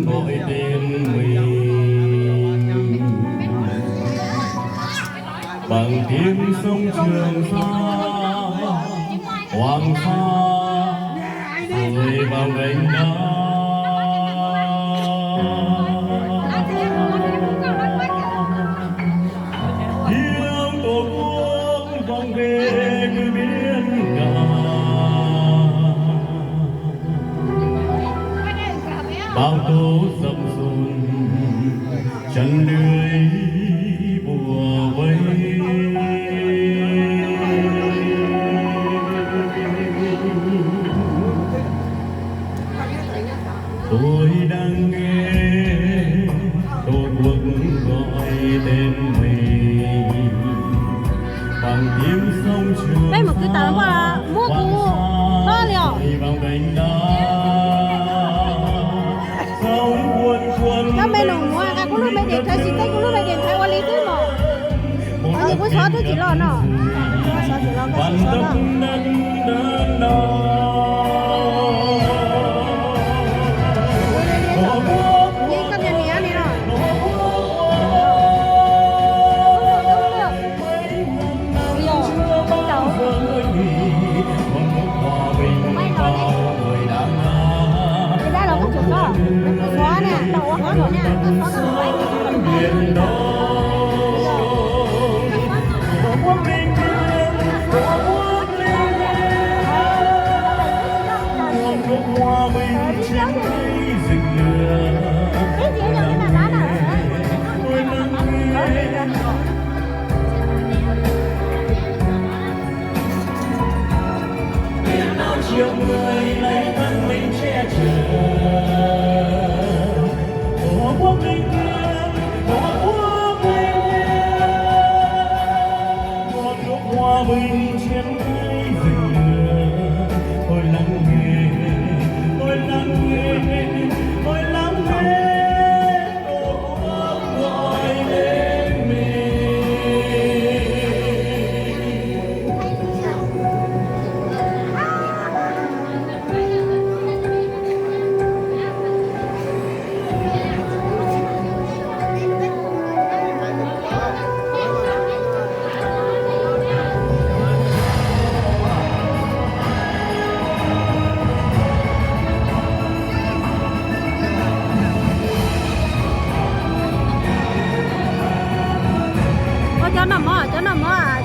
gọi tên mình bằng tiếng sông Trường Sa Hoàng Sa rồi vào gành đá tiếng tổ quốc vang về như biển cả bao tố dập dồn chân lưới bùa vây tôi đang nghe tổ quốc gọi tên mình bằng tiếng sông Trường đây một cái tờ mà mua cũ to liều các bên đồng hoa các cũng lúc bên điện thấy xin thấy cũng lúc bên điện thấy qua lý thứ mà ở những cái xóa thứ chỉ lo nó xóa chỉ lo cái xóa nó xóa nè, đầu hóa rồi nè, xóa cái máy biển đó. Tổ quốc linh thiêng, tổ quốc linh thiêng, tổ quốc hòa bình trên cây rực lửa. Cái gì vậy mà đá nào? Tôi lắng nghe. Biển nào chiều người lấy thân mình che chở. Tổ quốc linh thiêng, tổ quốc linh thiêng, một nước hòa bình trên cây rừng lửa. Tôi lắng nghe, tôi lắng nghe, tôi lắng nghe tổ quốc gọi tên mình. Cho nó mỏ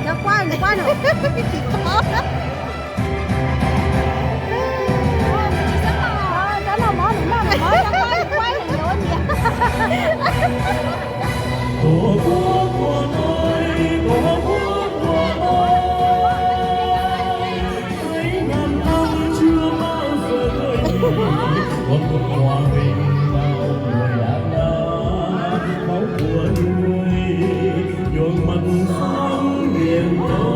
cho quay nữa cho nó mỏ quay này luôn tổ quốc của tôi tổ quốc của tôi mấy ngàn năm chưa bao giờ rời một cuộc hòa bình bao người đã máu của người nhuộm mặt sáng biển đông.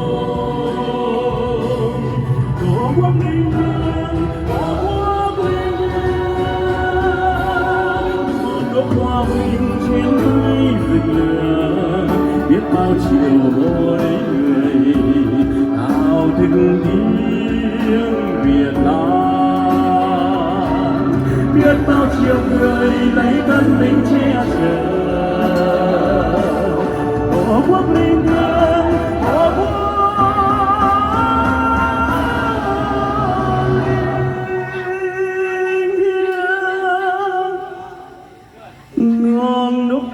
Tổ quốc linh thiêng, tổ quốc linh thiêng, một nước hòa bình trên cây rực lửa. Biết bao chiều mỗi người thao thức tiếng Việt Nam, biết bao chiều người lấy thân mình che chở. Tổ quốc linh thiêng, tổ quốc linh thiêng, non nước